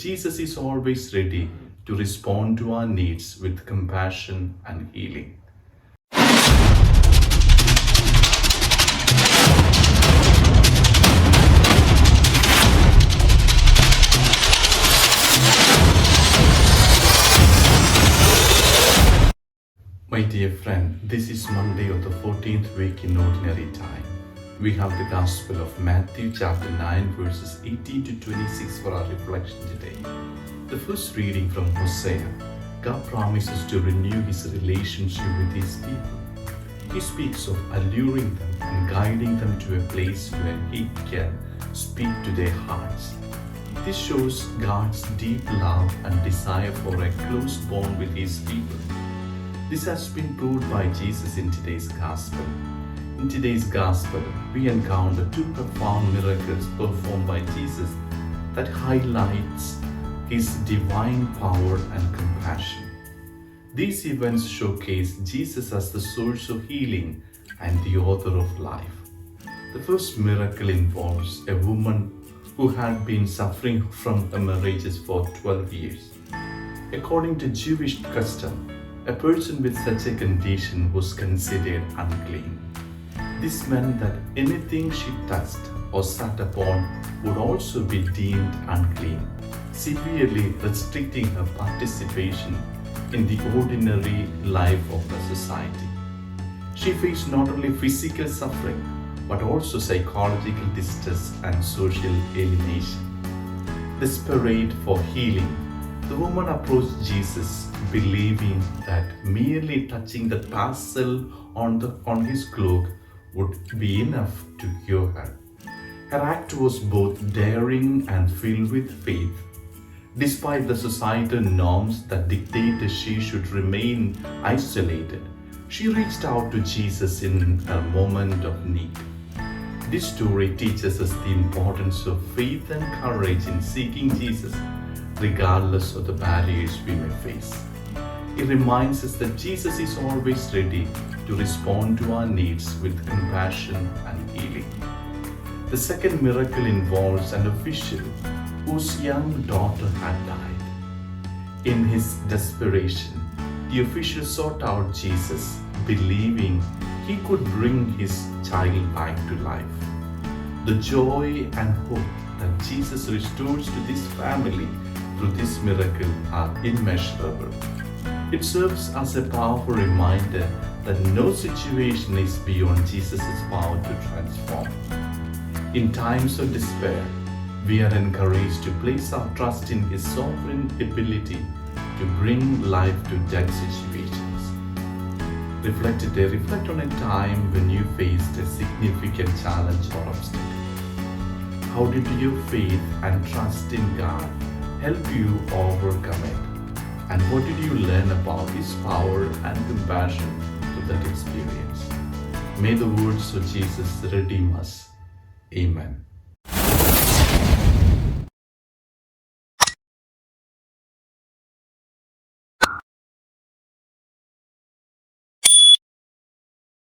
Jesus is always ready to respond to our needs with compassion and healing. My dear friend, this is Monday of the 14th week in Ordinary Time. We have the Gospel of Mathew chapter 9 verses 18 to 26 for our reflection today. The first reading from Hosea. God promises to renew his relationship with his people. He speaks of alluring them and guiding them to a place where he can speak to their hearts. This shows God's deep love and desire for a close bond with his people. This has been proved by Jesus in today's Gospel. In today's Gospel, we encounter two profound miracles performed by Jesus that highlights his divine power and compassion. These events showcase Jesus as the source of healing and the author of life. The first miracle involves a woman who had been suffering from hemorrhages for 12 years. According to Jewish custom, a person with such a condition was considered unclean. This meant that anything she touched or sat upon would also be deemed unclean, severely restricting her participation in the ordinary life of the society. She faced not only physical suffering, but also psychological distress and social alienation. Desperate for healing, the woman approached Jesus, believing that merely touching the tassel on his cloak would be enough to cure her. Her act was both daring and filled with faith. Despite the societal norms that dictated she should remain isolated, she reached out to Jesus in a moment of need. This story teaches us the importance of faith and courage in seeking Jesus, regardless of the barriers we may face. It reminds us that Jesus is always ready to respond to our needs with compassion and healing. The second miracle involves an official whose young daughter had died. In his desperation, the official sought out Jesus, believing he could bring his child back to life. The joy and hope that Jesus restores to this family through this miracle are immeasurable. It serves as a powerful reminder that no situation is beyond Jesus' power to transform. In times of despair, we are encouraged to place our trust in his sovereign ability to bring life to dead situations. Reflect on a time when you faced a significant challenge or obstacle. How did your faith and trust in God help you overcome it? And what did you learn about his power and compassion through that experience? May the words of Jesus redeem us. Amen.